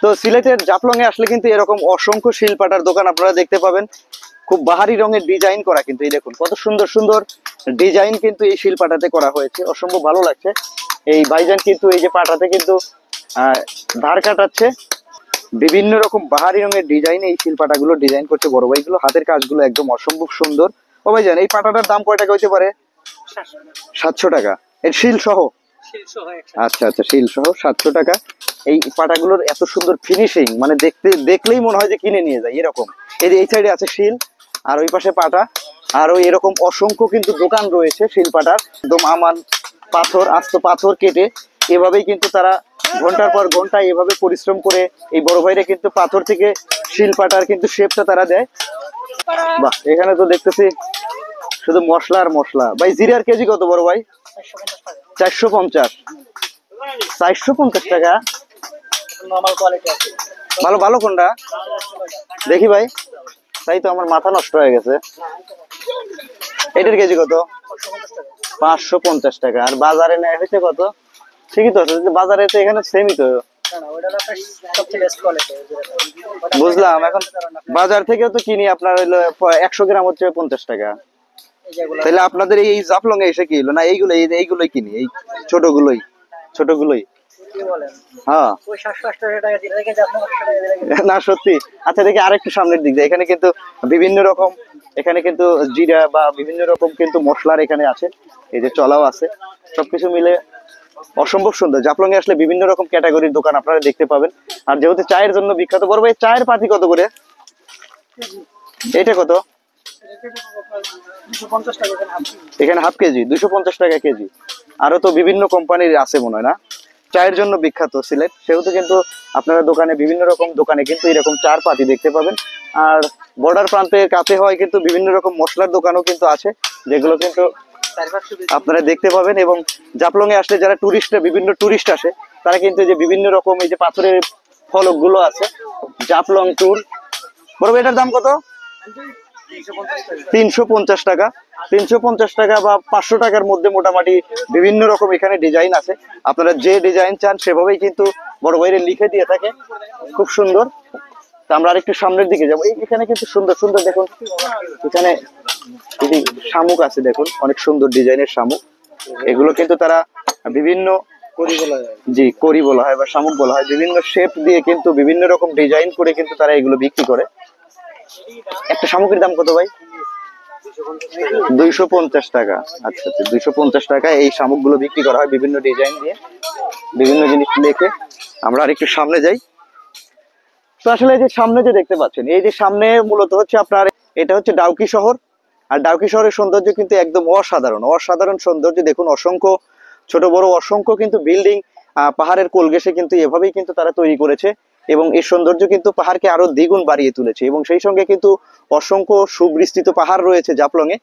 তো সিলেটের জাফলং এ আসলে কিন্তু এরকম অসংখ্য শিলপাটার দোকান আপনারা দেখতে পাবেন। খুব বাহারি রঙের ডিজাইন করা, কিন্তু এই দেখুন কত সুন্দর সুন্দর ডিজাইন কিন্তু এই শিলপাটাতে করা হয়েছে, অসম্ভব ভালো লাগছে। এই ভাইজান কিন্তু এই যে পাটাতে কিন্তু ধার কাটাচ্ছে, বিভিন্ন রকম বাহারি রঙের ডিজাইন এই শিলপাটাগুলো ডিজাইন করছে বড় ভাইগুলো, হাতের কাজগুলো একদম অসম্ভব সুন্দর। ও ভাইজান এই পাটাটার দাম কয় টাকা হইতে পারে? 700 টাকা এর শিল সহ? আচ্ছা আচ্ছা, শিল সহ 700 টাকা। এই পাটাগুলোর এত সুন্দর ফিনিশিং, মানে দেখলেই মনে হয় যে কিনে নিয়ে যায় এরকম। এই সাইডে আছে শিল, আর ওই পাশে পাটা, আর ওই এরকম অসংখ্য কিন্তু দোকান রয়েছে শিল পাটার। একদম আমান পাথর, আস্ত পাথর কেটে এভাবেই কিন্তু তারা ঘন্টার পর ঘন্টা এভাবে পরিশ্রম করে এই বড় ভাইরা কিন্তু পাথর থেকে শিল পাটার কিন্তু শেপটা তারা দেয়। বাহ, এখানে তো দেখতেছি শুধু মশলা আর মশলা। ভাই জিরার কেজি কত বড় ভাই? 450। 450 টাকা? ভালো ভালো কোনটা দেখি ভাই, তাই তো আমার মাথা নষ্ট হয়ে গেছে। এটার কেজি কত? 550 টাকা। আর বাজারে নেয় হয়েছে কত? ঠিকই তো আছে, বাজারে তো এখানে সেমই তো। বুঝলাম, এখন বাজার থেকেও তো কিনি আপনার হইলো 100 গ্রাম হচ্ছে 50 টাকা। তাহলে আপনাদের এই জাফলং এ এসে কি হলো না, এইগুলোই কিনি, এই ছোটগুলোই ছোটগুলোই। হ্যাঁ না সত্যি। আচ্ছা দেখি আরেকটু সামনের দিক দিয়ে, এখানে কিন্তু বিভিন্ন রকম, এখানে কিন্তু জিরা বা বিভিন্ন রকম কিন্তু মশলার এখানে আছে, এই যে চলাও আছে, সবকিছু মিলে অসম্ভব সুন্দর। জাফলং এ আসলে বিভিন্ন রকম ক্যাটাগরির দোকান আপনারা দেখতে পাবেন। আর যেহেতু চায়ের জন্য বিখ্যাত, বড় ভাই চায়ের পাতি কত করে? এটা কত? এখানে হাফ কেজি 250 টাকা কেজি। আরো তো বিভিন্ন কোম্পানির আছে মনে হয় না? চায়ের জন্য বিখ্যাত সিলেট, সেহেতু কিন্তু আপনারা দোকানে বিভিন্ন রকম দোকানে কিন্তু এরকম চার পাতি দেখতে পাবেন। আর বর্ডার প্রান্তের কাছে হয় কিন্তু বিভিন্ন রকম মশলার দোকানও কিন্তু আছে, যেগুলো কিন্তু আপনারা দেখতে পাবেন। এবং জাফলং এ আসলে যারা বিভিন্ন টুরিস্ট আসে, তারা কিন্তু যে বিভিন্ন রকম এই যে পাথরের ফলক গুলো আছে, জাফলং ট্যুর। বড় এটার দাম কত? 350 টাকা। 350 টাকা বা 500 টাকার মধ্যে মোটামুটি বিভিন্ন রকম এখানে ডিজাইন আছে। আপনারা যে ডিজাইন চান সেভাবেই কিন্তু বড় ভাইরে লিখে দিয়ে থাকে, খুব সুন্দর। তো আমরা আরেকটু সামনের দিকে যাবো। এখানে কিন্তু সুন্দর সুন্দর দেখুন, এখানে শামুক আছে দেখুন, অনেক সুন্দর ডিজাইনের শামুক। এগুলো কিন্তু তারা বিভিন্ন করি বলা হয় বা শামুক বলা হয়, বিভিন্ন শেপ দিয়ে কিন্তু বিভিন্ন রকম ডিজাইন করে কিন্তু তারা এগুলো বিক্রি করে। একটা শামুকের দাম কত ভাই? 250 টাকা। আচ্ছা আচ্ছা, 250 টাকা এই শামুক গুলো বিক্রি করা হয় বিভিন্ন ডিজাইন দিয়ে, বিভিন্ন জিনিস লিখে। আমরা আর একটু সামনে যাই। তো আসলে এই যে সামনে যে দেখতে পাচ্ছেন, এই যে সামনে মূলত হচ্ছে আপনার, এটা হচ্ছে ডাউকি শহর। আর ডাউকি শহরের সৌন্দর্য কিন্তু একদম অসাধারণ, অসাধারণ সৌন্দর্য। দেখুন অসংখ্য ছোট বড় অসংখ্য কিন্তু বিল্ডিং পাহাড়ের কোল ঘেঁষে কিন্তু এভাবেই কিন্তু তারা তৈরি করেছে, এবং এই সৌন্দর্য কিন্তু পাহাড়কে আরো দ্বিগুণ বাড়িয়ে তুলেছে। এবং সেই সঙ্গে কিন্তু অসংখ্য সুবিস্তৃত পাহাড় রয়েছে জাফলং এ,